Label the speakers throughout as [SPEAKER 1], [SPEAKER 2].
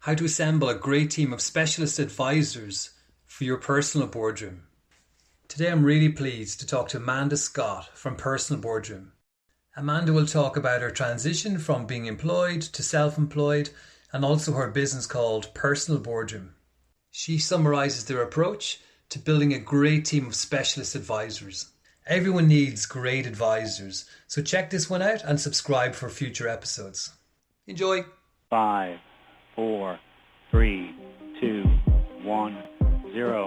[SPEAKER 1] how to assemble a great team of specialist advisors for your personal boardroom. Today I'm really pleased to talk to Amanda Scott from Personal Boardroom. Amanda will talk about her transition from being employed to self-employed and also her business called Personal Boardroom. She summarises their approach to building a great team of specialist advisors. Everyone needs great advisors, so check this one out and subscribe for future episodes. Enjoy.
[SPEAKER 2] 5, 4, 3, 2, 1, 0.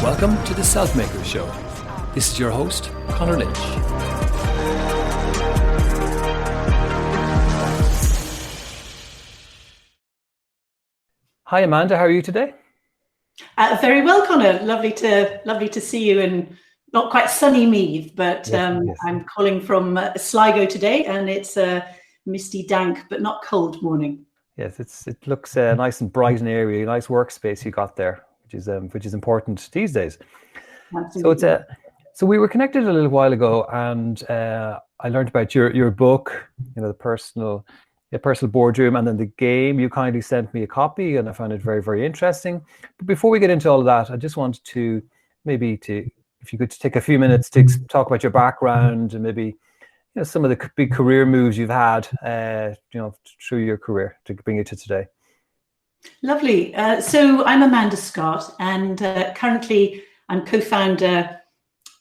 [SPEAKER 1] Welcome to the Self-Maker Show. This is your host, Conor Lynch. Hi Amanda, how are you today?
[SPEAKER 3] Very well, Conor. Lovely to see you in not quite sunny Meath, but yes. I'm calling from Sligo today, and it's a misty, dank, but not cold morning.
[SPEAKER 1] Yes, it looks nice and bright and airy. A nice workspace you got there, which is important these days.
[SPEAKER 3] Absolutely.
[SPEAKER 1] So we were connected a little while ago, and I learned about your book, the Personal Boardroom, and then the game. You kindly sent me a copy, and I found it very, very interesting. But before we get into all of that, I just wanted to if you could take a few minutes to talk about your background and maybe some of the big career moves you've had through your career to bring you to today.
[SPEAKER 3] Lovely. So I'm Amanda Scott, and currently I'm co-founder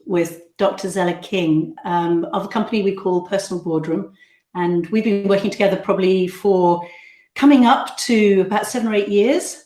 [SPEAKER 3] with Dr. Zella King of a company we call Personal Boardroom. And we've been working together probably for coming up to about 7 or 8 years.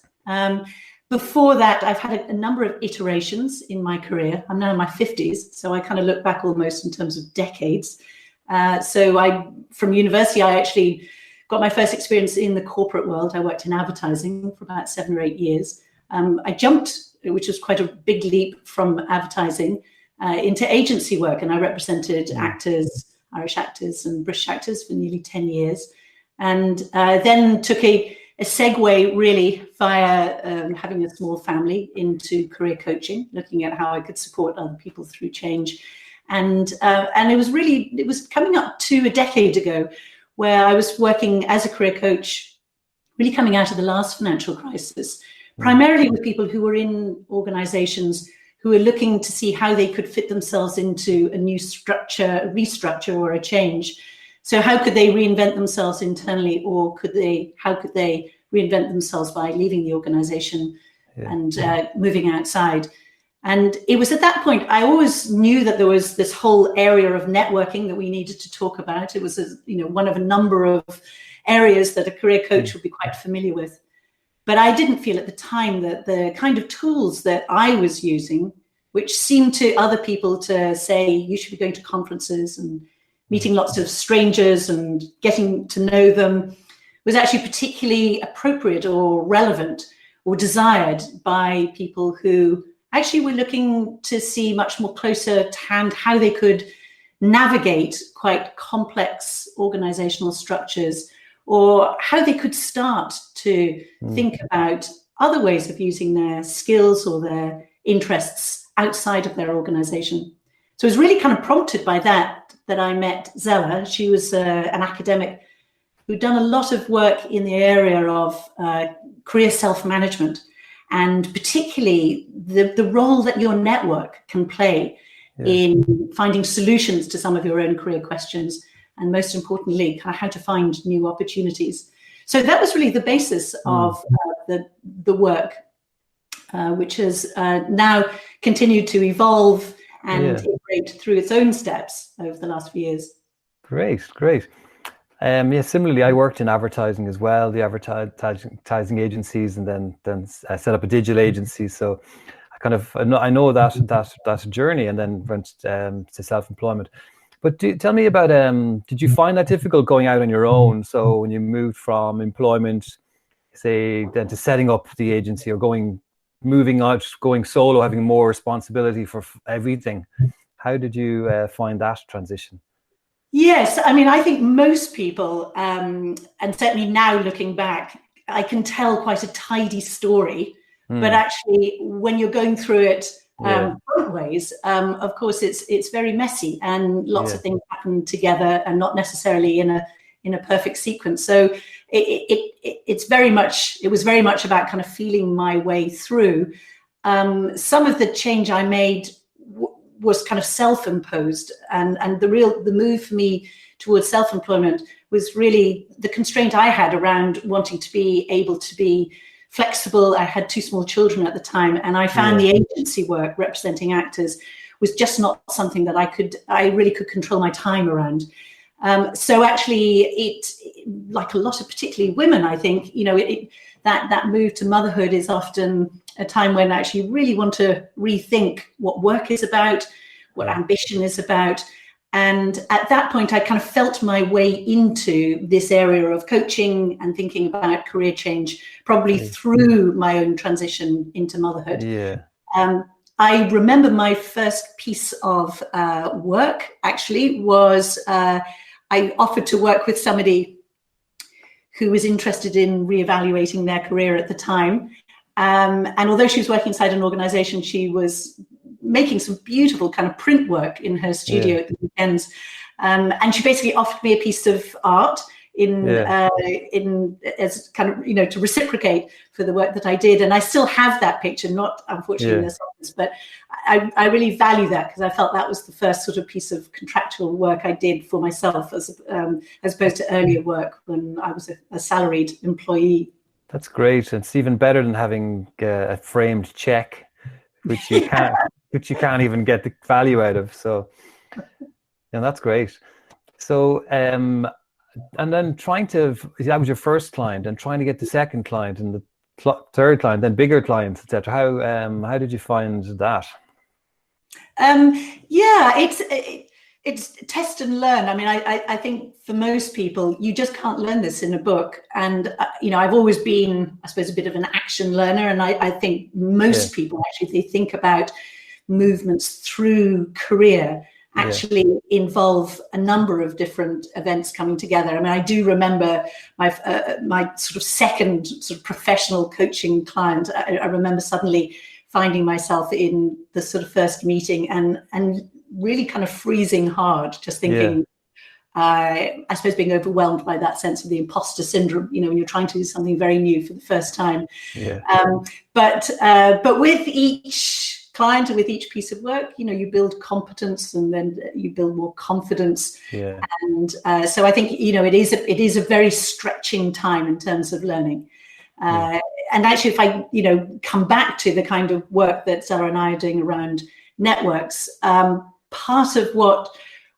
[SPEAKER 3] Before that, I've had a number of iterations in my career. I'm now in my 50s, so I kind of look back almost in terms of decades. From university, I actually got my first experience in the corporate world. I worked in advertising for about 7 or 8 years. I jumped, which was quite a big leap, from advertising into agency work, and I represented actors, Irish actors and British actors for nearly 10 years. And then took a segue really via having a small family into career coaching, looking at how I could support other people through change. And it was coming up to a decade ago where I was working as a career coach, really coming out of the last financial crisis, primarily with people who were in organizations who were looking to see how they could fit themselves into a new restructure or a change. So how could they reinvent themselves internally, or how could they reinvent themselves by leaving the organization and moving outside? And it was at that point, I always knew that there was this whole area of networking that we needed to talk about. It was one of a number of areas that a career coach would be quite familiar with. But I didn't feel at the time that the kind of tools that I was using, which seemed to other people to say you should be going to conferences and meeting lots of strangers and getting to know them, was actually particularly appropriate or relevant or desired by people who actually were looking to see much more closer at hand how they could navigate quite complex organizational structures, or how they could start to think about other ways of using their skills or their interests outside of their organization. So it was really kind of prompted by that I met Zella. She was an academic who'd done a lot of work in the area of career self-management, and particularly the role that your network can play in finding solutions to some of your own career questions, and most importantly, kind of how to find new opportunities. So that was really the basis of the work, which has now continued to evolve and iterate through its own steps over the last few years.
[SPEAKER 1] Great. Similarly, I worked in advertising as well, the advertising agencies, and then I set up a digital agency. So I know that journey, and then went to self-employment. But tell me about, did you find that difficult going out on your own? So when you moved from employment, say, then to setting up the agency, or moving out, going solo, having more responsibility for everything, how did you find that transition?
[SPEAKER 3] Yes, I mean, I think most people, and certainly now looking back, I can tell quite a tidy story. But actually, when you're going through it both ways. Of course, it's very messy, and lots of things happen together, and not necessarily in a perfect sequence. So it was very much about kind of feeling my way through. Some of the change I made was kind of self-imposed, and the move for me towards self-employment was really the constraint I had around wanting to be able to be flexible. I had 2 small children at the time, and I found the agency work representing actors was just not something that I really could control my time around. So actually, it, like a lot of particularly women, I think, that move to motherhood is often a time when I actually really want to rethink what work is about, what ambition is about. And at that point, I kind of felt my way into this area of coaching and thinking about career change, probably through my own transition into motherhood.
[SPEAKER 1] Yeah.
[SPEAKER 3] I remember my first piece of work actually was I offered to work with somebody who was interested in reevaluating their career at the time. And although she was working inside an organization, she was making some beautiful kind of print work in her studio at the weekends. And she basically offered me a piece of art as kind of, to reciprocate for the work that I did. And I still have that picture, not unfortunately in this office, but I really value that, because I felt that was the first sort of piece of contractual work I did for myself, as opposed to earlier work when I was a salaried employee.
[SPEAKER 1] That's great. It's even better than having a framed check, which you can't even get the value out of. So, that's great. So, and then that was your first client, and trying to get the second client and the third client, then bigger clients, etc. How did you find that?
[SPEAKER 3] It's test and learn. I mean, I think for most people, you just can't learn this in a book. And, I've always been, I suppose, a bit of an action learner. And I think most people actually, if they think about movements through career, actually involve a number of different events coming together. I mean, I do remember my sort of second sort of professional coaching client. I remember suddenly finding myself in the sort of first meeting and really kind of freezing hard, just thinking, I suppose being overwhelmed by that sense of the imposter syndrome, when you're trying to do something very new for the first time. But with each client and with each piece of work, you build competence, and then you build more confidence. And so I think, it is a very stretching time in terms of learning. And actually, if I, come back to the kind of work that Zella and I are doing around networks, part of what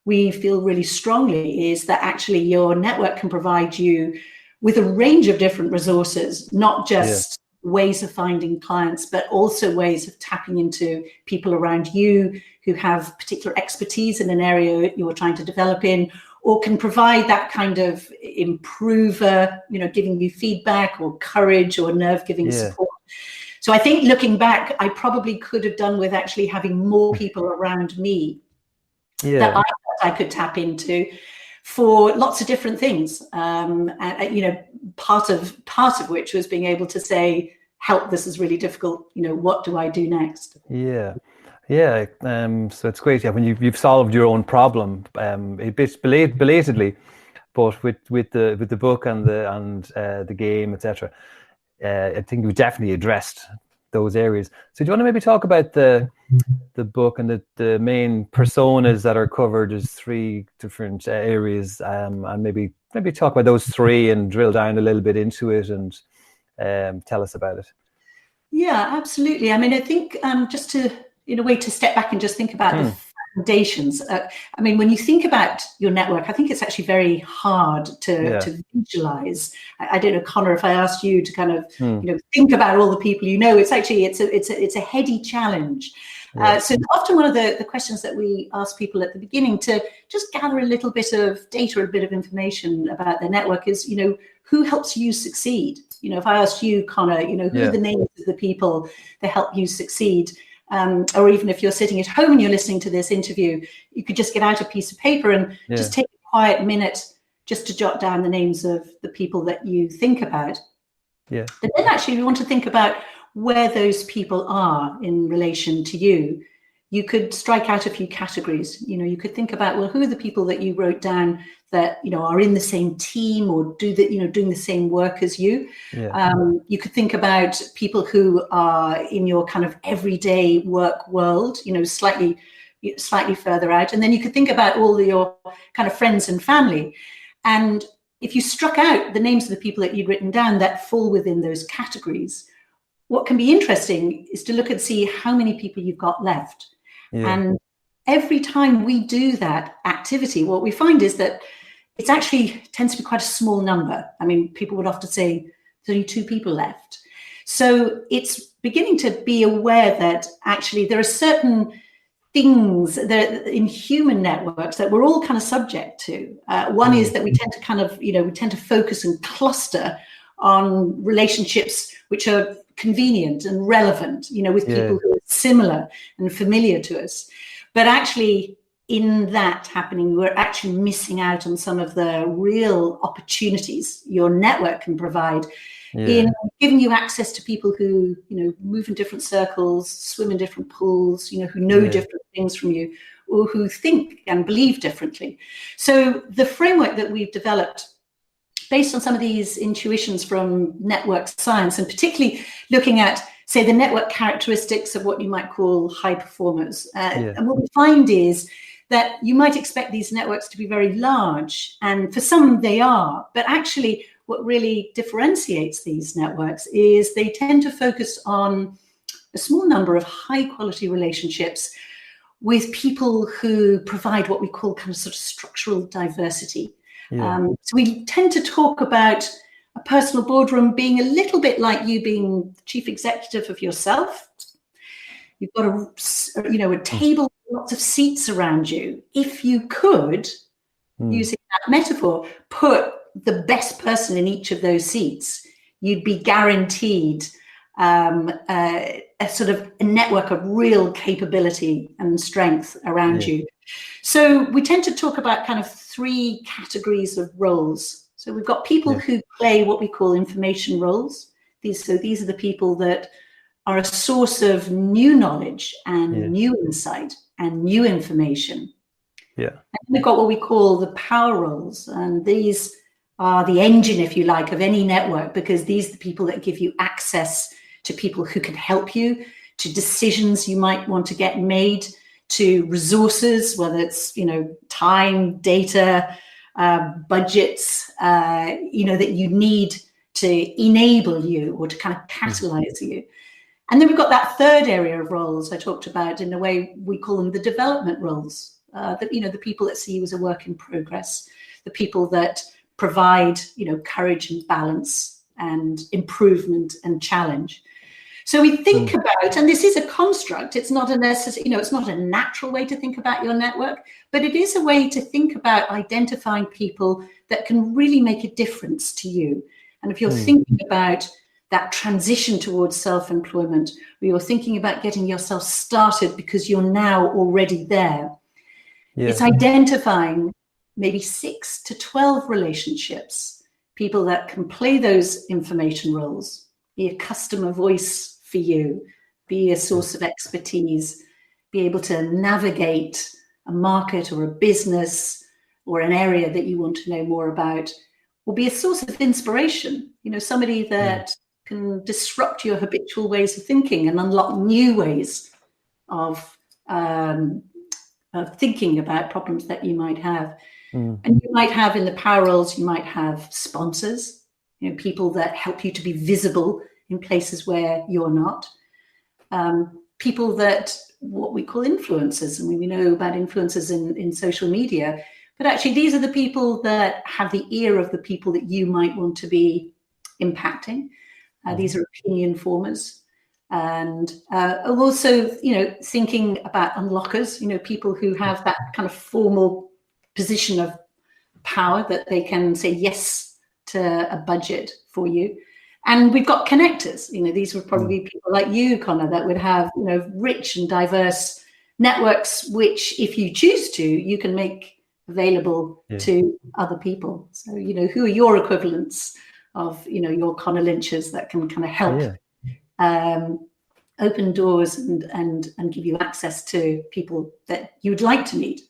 [SPEAKER 3] we feel really strongly is that actually your network can provide you with a range of different resources, not just ways of finding clients, but also ways of tapping into people around you who have particular expertise in an area you're trying to develop in, or can provide that kind of improver, giving you feedback or courage or nerve-giving support. So I think looking back, I probably could have done with actually having more people around me that I could tap into for lots of different things. Part of which was being able to say, help, this is really difficult. What do I do next? So it's great. When you've solved your own problem, a bit belatedly, but with the book and the game, etc. I think we definitely addressed those areas. So do you want to maybe talk about the book and the main personas that are covered as 3 different areas, and maybe talk about those 3 and drill down a little bit into it and tell us about it. Yeah, absolutely. I mean, I think just to, in a way, to step back and just think about the foundations. I mean, when you think about your network, I think it's actually very hard to visualize. I don't know, Conor, if I asked you to kind of, think about all the people it's actually, it's a heady challenge. So often one of the questions that we ask people at the beginning to just gather a little bit of data, a bit of information about their network is, who helps you succeed? If I asked you, Conor, who are the names of the people that help you succeed? Or even if you're sitting at home and you're listening to this interview, you could just get out a piece of paper and just take a quiet minute just to jot down the names of the people that you think about. But then actually we want to think about where those people are in relation to you, you could strike out a few categories. You could think about, well, who are the people that you wrote down that, are in the same team or doing the same work as you.
[SPEAKER 1] Yeah.
[SPEAKER 3] You could think about people who are in your kind of everyday work world, slightly further out. And then you could think about all your kind of friends and family. And if you struck out the names of the people that you'd written down that fall within those categories, what can be interesting is to look and see how many people you've got left. Yeah. And every time we do that activity, what we find is that it actually tends to be quite a small number. I mean, people would often say there's only 2 people left. So it's beginning to be aware that actually there are certain things that in human networks that we're all kind of subject to. One is that we tend to kind of, we tend to focus and cluster on relationships which are convenient and relevant, with people who are similar and familiar to us. But actually, in that happening, we're actually missing out on some of the real opportunities your network can provide in giving you access to people who, move in different circles, swim in different pools, who know different things from you, or who think and believe differently. So the framework that we've developed based on some of these intuitions from network science, and particularly looking at, say, the network characteristics of what you might call high performers. And what we find is that you might expect these networks to be very large, and for some they are, but actually what really differentiates these networks is they tend to focus on a small number of high quality relationships with people who provide what we call kind of sort of structural diversity. So we tend to talk about a personal boardroom being a little bit like you being chief executive of yourself. You've got a table with lots of seats around you. If you could, using that metaphor, put the best person in each of those seats, you'd be guaranteed a sort of a network of real capability and strength around you. So we tend to talk about kind of 3 categories of roles. So we've got people who play what we call information roles. These are the people that are a source of new knowledge and new insight and new information. And we've got what we call the power roles, and these are the engine, if you like, of any network, because these are the people that give you access to people who can help you, to decisions you might want to get made, to resources, whether it's, time, data, budgets, that you need to enable you or to kind of catalyze you. And then we've got that third area of roles I talked about, in a way we call them the development roles, the people that see you as a work in progress, the people that provide, courage and balance and improvement and challenge. So we think about, and this is a construct, it's not a necessary, it's not a natural way to think about your network, but it is a way to think about identifying people that can really make a difference to you. And if you're thinking about that transition towards self-employment, or you're thinking about getting yourself started because you're now already there, it's identifying maybe 6 to 12 relationships, people that can play those information roles, be a customer voice for you, be a source of expertise, be able to navigate a market or a business or an area that you want to know more about, or be a source of inspiration, somebody that can disrupt your habitual ways of thinking and unlock new ways of thinking about problems that you might have. And you might have in the power roles, you might have sponsors, people that help you to be visible in places where you're not. People that, what we call influencers, and we know about influencers in social media, but actually these are the people that have the ear of the people that you might want to be impacting. These are opinion formers. And also, thinking about unlockers, people who have that kind of formal position of power that they can say yes to a budget for you. And we've got connectors, these would probably be people like you, Conor, that would have, rich and diverse networks, which if you choose to, you can make available to other people. So, who are your equivalents of, your ConorLynch's that can kind of help open doors and give you access to people that you would like to meet.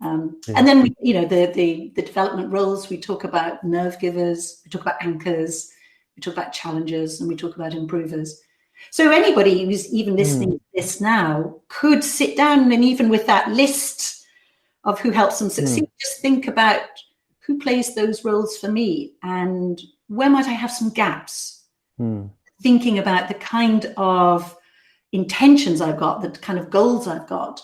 [SPEAKER 3] And then, the development roles, we talk about nerve givers, we talk about anchors, we talk about challengers, and we talk about improvers. So anybody who's even listening to this now could sit down and even with that list of who helps them succeed, just think about who plays those roles for me and where might I have some gaps? Thinking about the kind of intentions I've got, the kind of goals I've got.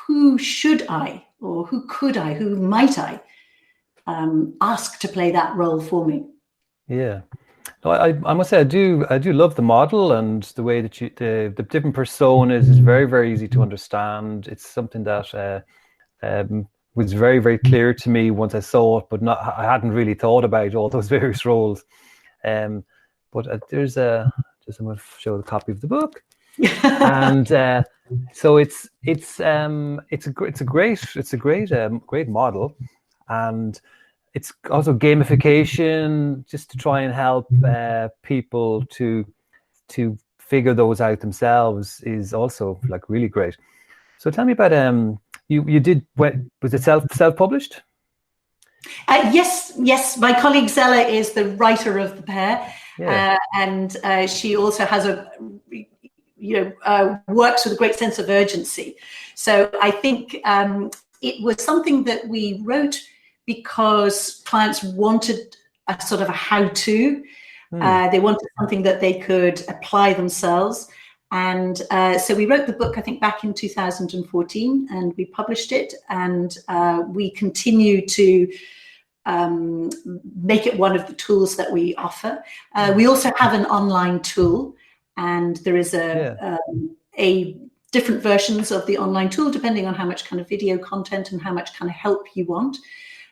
[SPEAKER 3] Who should I, or who could I, who might I ask to play that role for me?
[SPEAKER 1] Yeah, no, I must say I do love the model, and the way that the different personas is very, very easy to understand. It's something that was very, very clear to me once I saw it, but I hadn't really thought about all those various roles. But I'm going to show the copy of the book. And so it's a great model, and it's also gamification, just to try and help people to figure those out themselves, is also like really great. So tell me about you did, was it self-published?
[SPEAKER 3] Yes. My colleague Zella is the writer of the pair, and she also has works with a great sense of urgency. So I think it was something that we wrote because clients wanted a sort of a how-to. They wanted something that they could apply themselves. And so we wrote the book, I think, back in 2014, and we published it. And we continue to make it one of the tools that we offer. We also have an online tool, and there is a different versions of the online tool, depending on how much kind of video content and how much kind of help you want.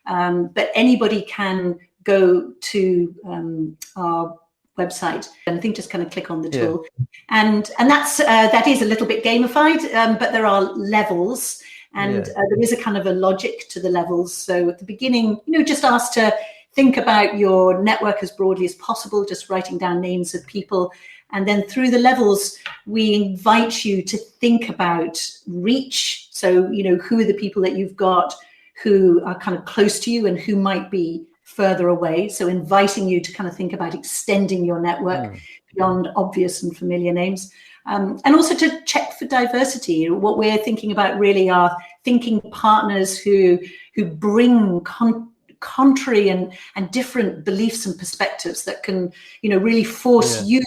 [SPEAKER 3] But anybody can go to our website and I think just kind of click on the tool, and that is a little bit gamified, but there are levels, and there is a kind of a logic to the levels. So at the beginning, just ask to think about your network as broadly as possible, just writing down names of people. And then through the levels, we invite you to think about reach. So, who are the people that you've got who are kind of close to you and who might be further away. So inviting you to kind of think about extending your network beyond obvious and familiar names. And also to check for diversity. What we're thinking about really are thinking partners who bring contrary and different beliefs and perspectives that can, really force you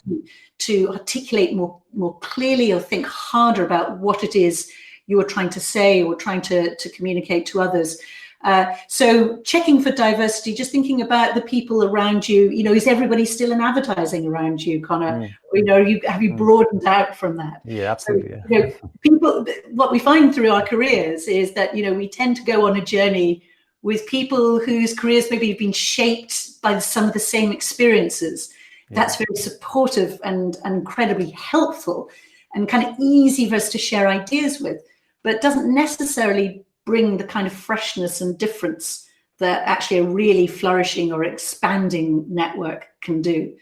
[SPEAKER 3] to articulate more clearly or think harder about what it is you are trying to say or trying to communicate to others. So checking for diversity, just thinking about the people around you, is everybody still in advertising around you, Conor? Have you broadened out from that?
[SPEAKER 1] Yeah, absolutely.
[SPEAKER 3] So, people, what we find through our careers is that, we tend to go on a journey with people whose careers maybe have been shaped by some of the same experiences. That's very supportive and incredibly helpful and kind of easy for us to share ideas with, but doesn't necessarily bring the kind of freshness and difference that actually a really flourishing or expanding network can do.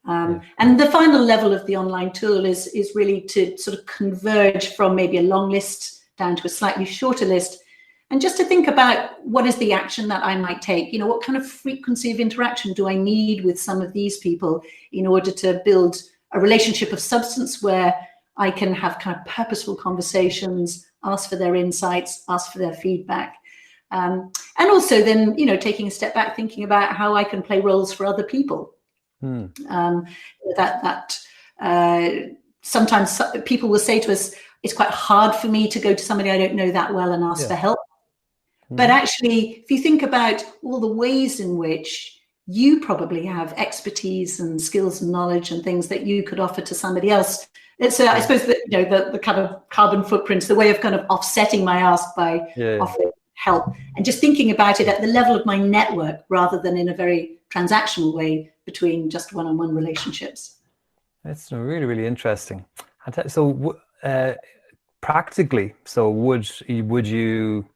[SPEAKER 3] And the final level of the online tool is really to sort of converge from maybe a long list down to a slightly shorter list, and just to think about what is the action that I might take. What kind of frequency of interaction do I need with some of these people in order to build a relationship of substance where I can have kind of purposeful conversations, ask for their insights, ask for their feedback. And also then, taking a step back, thinking about how I can play roles for other people. Sometimes people will say to us, it's quite hard for me to go to somebody I don't know that well and ask for help. But actually, if you think about all the ways in which you probably have expertise and skills and knowledge and things that you could offer to somebody else, it's I suppose that the kind of carbon footprints, the way of kind of offsetting my ask by offering help, and just thinking about it at the level of my network rather than in a very transactional way between just one-on-one relationships.
[SPEAKER 1] That's really, really interesting. So practically, so would you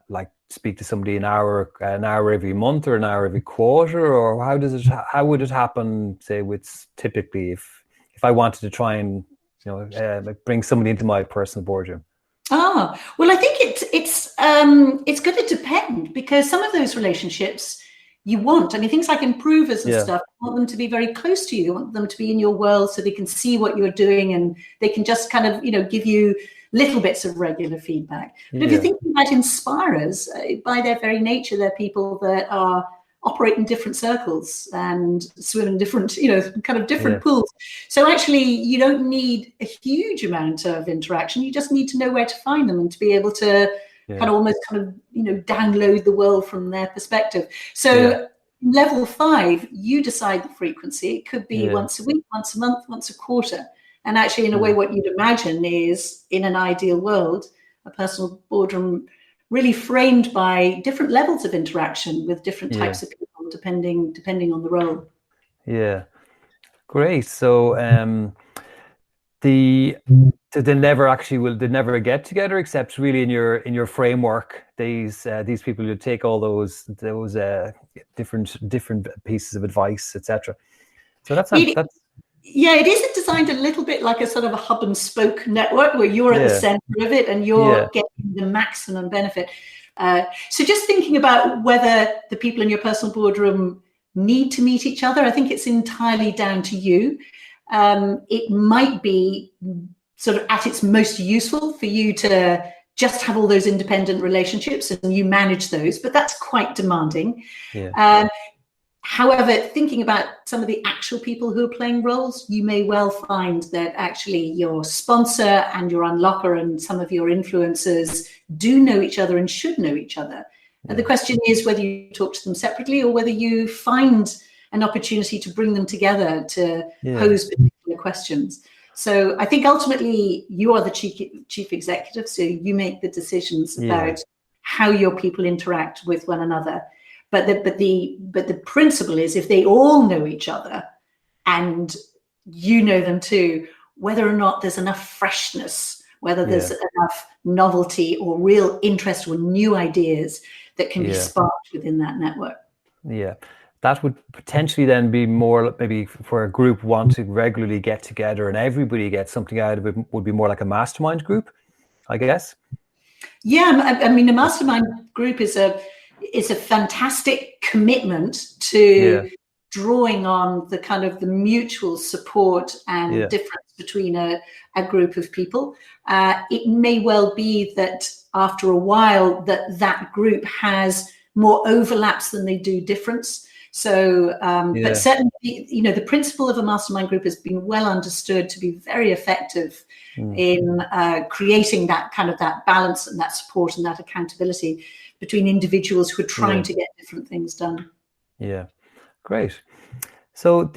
[SPEAKER 1] like speak to somebody an hour every month or an hour every quarter, or how would it happen, say, with typically if I wanted to try and bring somebody into my personal boardroom?
[SPEAKER 3] Well, I think it's going to depend, because some of those relationships you want, I mean, things like improvers and stuff, you want them to be very close to you. You want them to be in your world so they can see what you're doing, and they can just kind of, give you little bits of regular feedback. But if you're thinking about inspirers, by their very nature, they're people that operate in different circles and swim in different, kind of different pools. So actually, you don't need a huge amount of interaction. You just need to know where to find them and to be able to download the world from their perspective. So level 5, you decide the frequency. It could be once a week, once a month, once a quarter. And actually, in a way, what you'd imagine is, in an ideal world, a personal boardroom really framed by different levels of interaction with different types of people, depending on the role. Yeah,
[SPEAKER 1] great. So they never get together, except really in your framework. These people, you take all those different pieces of advice, etc. So that's
[SPEAKER 3] yeah, it is designed a little bit like a sort of a hub and spoke network, where you're at the center of it and you're getting the maximum benefit. So just thinking about whether the people in your personal boardroom need to meet each other, I think it's entirely down to you. It might be sort of at its most useful for you to just have all those independent relationships and you manage those, but that's quite demanding. However, thinking about some of the actual people who are playing roles, you may well find that actually your sponsor and your unlocker and some of your influencers do know each other and should know each other. And the question is whether you talk to them separately or whether you find an opportunity to bring them together to pose particular questions. So I think ultimately you are the chief executive, so you make the decisions about how your people interact with one another. But the principle is, if they all know each other and you know them too, whether or not there's enough freshness, whether there's enough novelty or real interest or new ideas that can be sparked within that network.
[SPEAKER 1] Yeah, that would potentially then be more maybe for a group want to regularly get together and everybody gets something out of it, would be more like a mastermind group, I guess.
[SPEAKER 3] Yeah, I mean, a mastermind group is a fantastic commitment to drawing on the kind of the mutual support and difference between a group of people. It may well be that after a while that group has more overlaps than they do difference. So, but certainly, the principle of a mastermind group has been well understood to be very effective in creating that kind of that balance and that support and that accountability between individuals who are trying to get different things done. Yeah,
[SPEAKER 1] great. So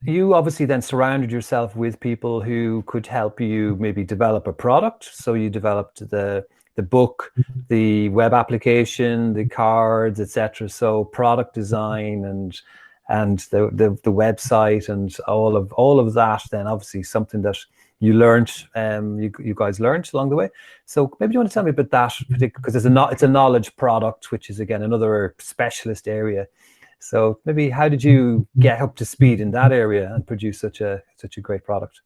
[SPEAKER 1] you obviously then surrounded yourself with people who could help you maybe develop a product. So you developed the book, the web application, the cards, etc. So product design and the website and all of that. Then obviously something that you learned, you guys learned along the way. So maybe you want to tell me about that particular, because it's a knowledge product, which is again another specialist area. So maybe how did you get up to speed in that area and produce such a great product?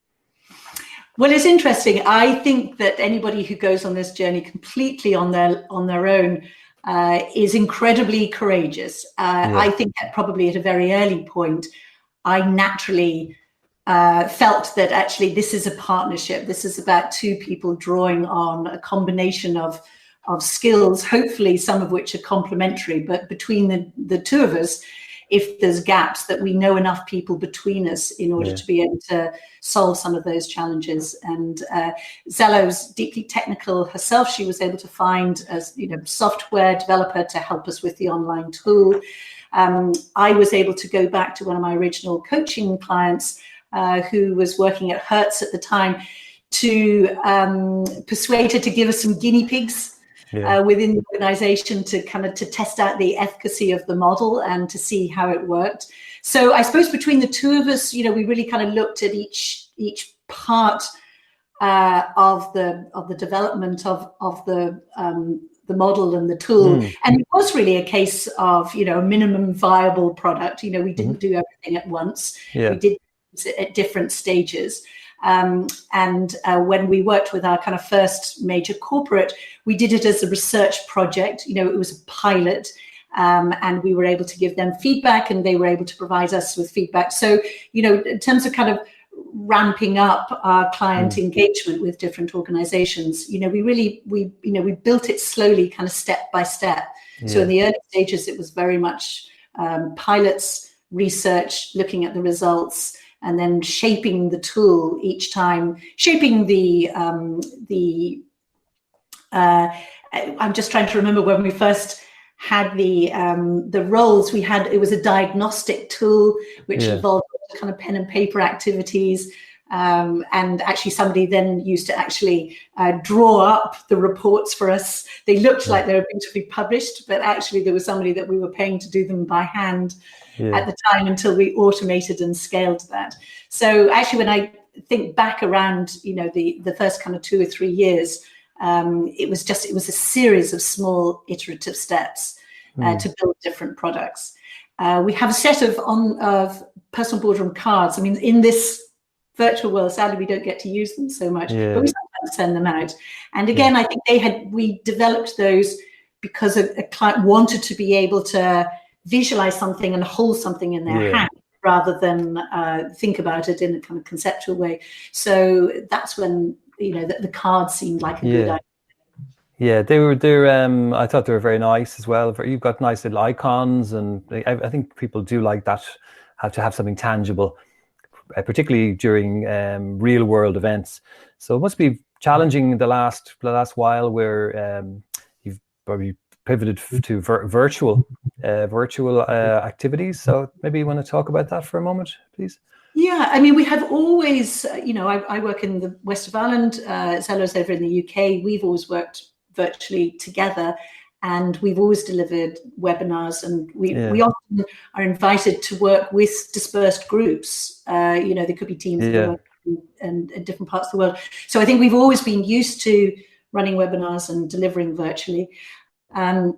[SPEAKER 3] Well, it's interesting. I think that anybody who goes on this journey completely on their own is incredibly courageous. I think that probably at a very early point, I naturally felt that actually this is a partnership. This is about two people drawing on a combination of skills, hopefully some of which are complementary, but between the two of us, if there's gaps, that we know enough people between us in order to be able to solve some of those challenges. And Zella was deeply technical herself. She was able to find a software developer to help us with the online tool. I was able to go back to one of my original coaching clients who was working at Hertz at the time to persuade her to give us some guinea pigs within the organization to test out the efficacy of the model and to see how it worked. So I suppose between the two of us, we really kind of looked at each part of the development of the the model and the tool. And it was really a case of, a minimum viable product. We didn't do everything at once.
[SPEAKER 1] Yeah.
[SPEAKER 3] We did it at different stages. And when we worked with our kind of first major corporate, we did it as a research project. It was a pilot, and we were able to give them feedback, and they were able to provide us with feedback. So, in terms of kind of ramping up our client engagement with different organizations, we built it slowly, kind of step by step. So in the early stages, it was very much pilots, research, looking at the results, and then shaping the tool each time, shaping I'm just trying to remember when we first had the roles we had. It was a diagnostic tool which involved kind of pen and paper activities, and actually somebody then used to actually draw up the reports for us. They looked like they were going to be published, but actually there was somebody that we were paying to do them by hand at the time, until we automated and scaled that. So actually, when I think back around, the first kind of 2 or 3 years, it was a series of small iterative steps to build different products. We have a set of Personal Boardroom cards. I mean, in this virtual world, sadly, we don't get to use them so much, but we sometimes send them out. And again, I think we developed those because a client wanted to be able to visualize something and hold something in their hand, rather than think about it in a kind of conceptual way. So that's when the cards seemed like a good idea.
[SPEAKER 1] Yeah, they're I thought they were very nice as well. You've got nice little icons, and I think people do like that, have to have something tangible, particularly during real world events. So it must be challenging the last while, where you've probably pivoted to virtual activities. So maybe you want to talk about that for a moment, please.
[SPEAKER 3] Yeah, I mean, we have always, I work in the west of Ireland, Zella's over in the UK. We've always worked virtually together, and we've always delivered webinars, and we often are invited to work with dispersed groups. There could be teams that work in different parts of the world. So I think we've always been used to running webinars and delivering virtually. In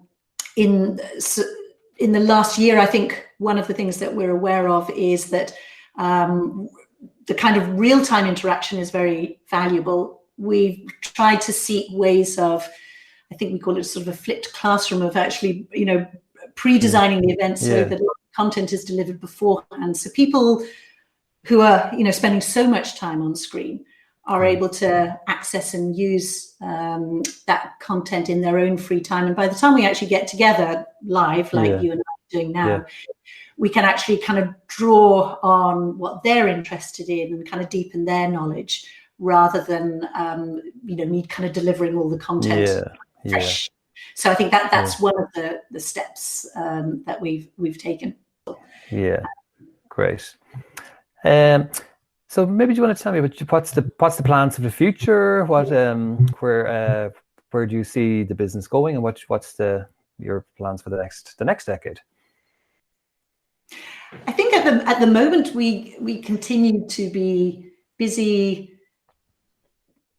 [SPEAKER 3] the last year, I think one of the things that we're aware of is that the kind of real-time interaction is very valuable. We've tried to seek ways of, I think we call it sort of a flipped classroom, of actually, pre-designing the event so that content is delivered beforehand. So people who are, spending so much time on screen are able to access and use that content in their own free time. And by the time we actually get together live, like you and I are doing now, we can actually kind of draw on what they're interested in and kind of deepen their knowledge, rather than, me kind of delivering all the content fresh. So I think that's one of the steps that we've taken.
[SPEAKER 1] Yeah, great. So maybe you want to tell me about what's the plans for the future? What where do you see the business going, and what's your plans for the next decade?
[SPEAKER 3] I think at the moment we continue to be busy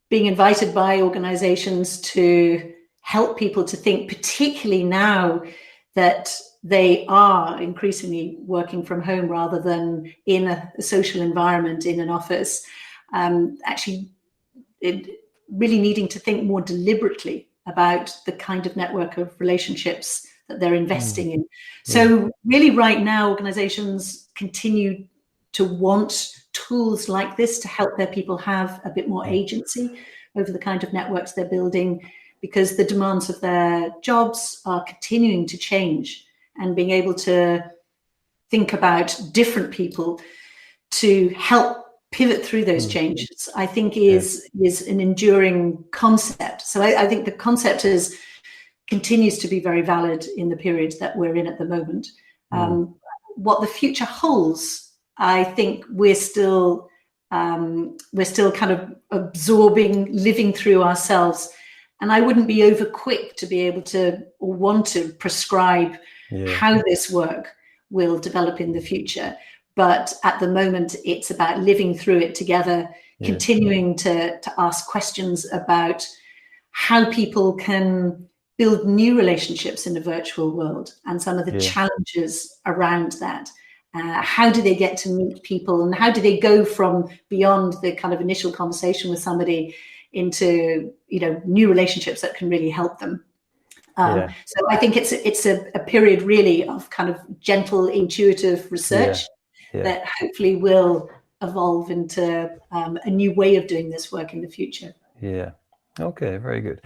[SPEAKER 3] being invited by organizations to help people to think, particularly now that they are increasingly working from home rather than in a social environment in an office, actually really needing to think more deliberately about the kind of network of relationships that they're investing in. So really right now, organizations continue to want tools like this to help their people have a bit more agency over the kind of networks they're building, because the demands of their jobs are continuing to change, and being able to think about different people to help pivot through those changes, I think is an enduring concept. So I think the concept continues to be very valid in the period that we're in at the moment. What the future holds, I think we're still kind of absorbing, living through ourselves. And I wouldn't be over quick to be able to or want to prescribe how this work will develop in the future. But at the moment, it's about living through it together, continuing to ask questions about how people can build new relationships in the virtual world and some of the challenges around that. How do they get to meet people, and how do they go from beyond the kind of initial conversation with somebody into, you know, new relationships that can really help them. So I think it's a period really of kind of gentle, intuitive research that hopefully will evolve into a new way of doing this work in the future.
[SPEAKER 1] Yeah. Okay, very good.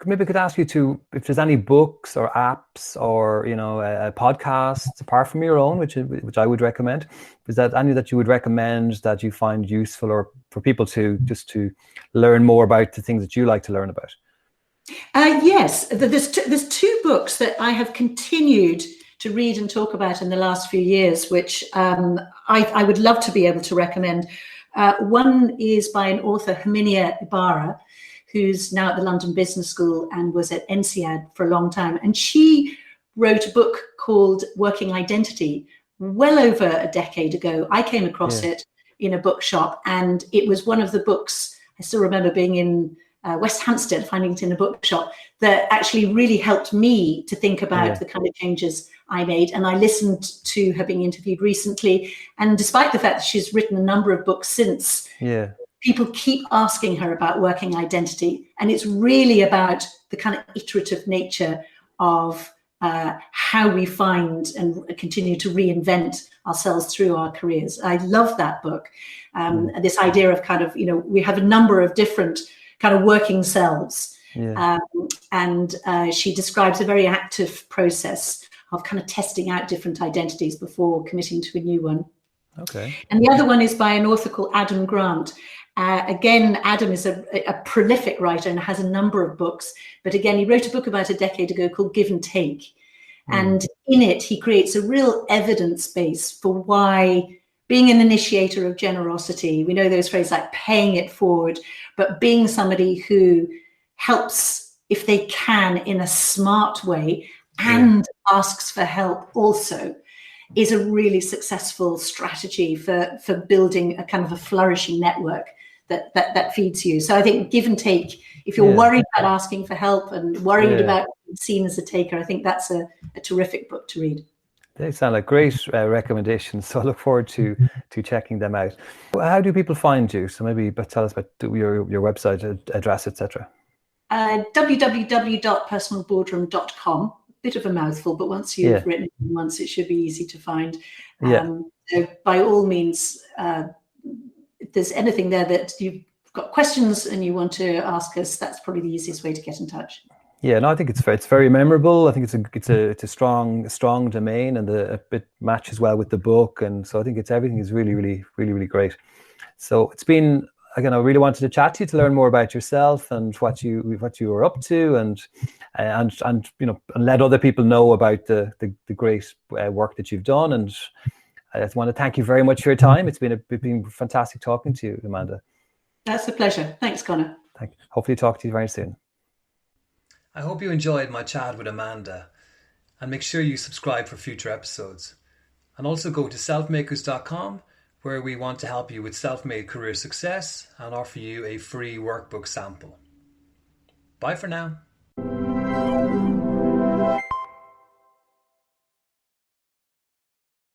[SPEAKER 1] Maybe I could ask you if there's any books or apps or, you know, podcasts apart from your own, which I would recommend. Is that any that you would recommend that you find useful, or for people to learn more about the things that you like to learn about?
[SPEAKER 3] Yes, there's two books that I have continued to read and talk about in the last few years, which I would love to be able to recommend. One is by an author, Herminia Ibarra, who's now at the London Business School and was at INSEAD for a long time. And she wrote a book called Working Identity well over a decade ago. I came across it in a bookshop, and it was one of the books, I still remember being in West Hampstead, finding it in a bookshop, that actually really helped me to think about the kind of changes I made. And I listened to her being interviewed recently. And despite the fact that she's written a number of books since, people keep asking her about working identity. And it's really about the kind of iterative nature of how we find and continue to reinvent ourselves through our careers. I love that book. This idea of kind of, you know, we have a number of different kind of working selves. And she describes a very active process of kind of testing out different identities before committing to a new one. Okay. And the other one is by an author called Adam Grant. Again, Adam is a prolific writer and has a number of books. But again, he wrote a book about a decade ago called Give and Take. And in it, he creates a real evidence base for why being an initiator of generosity, we know those phrases like paying it forward, but being somebody who helps if they can in a smart way and asks for help also, is a really successful strategy for building a kind of a flourishing network that feeds you. So I think Give and Take, if you're worried about asking for help and worried about being seen as a taker, I think that's a terrific book to read.
[SPEAKER 1] They sound like great recommendations, so I look forward to checking them out. How do people find you? So maybe tell us about your website address, etc.
[SPEAKER 3] www.personalboardroom.com. Bit of a mouthful, but once you've written it once, it should be easy to find. So by all means, if there's anything there that you've got questions and you want to ask us, that's probably the easiest way to get in touch. Yeah, no, I think it's very memorable. I think it's a strong domain, and it matches well with the book, and so I think everything is really great. So it's been, again, I really wanted to chat to you to learn more about yourself and what you were up to, and you know, and let other people know about the great work that you've done. And I just want to thank you very much for your time. It's been fantastic talking to you, Amanda. That's a pleasure. Thanks, Conor.
[SPEAKER 1] Thank you. Hopefully talk to you very soon.
[SPEAKER 4] I hope you enjoyed my chat with Amanda, and make sure you subscribe for future episodes. And also go to selfmakers.com, where we want to help you with self-made career success and offer you a free workbook sample. Bye for now.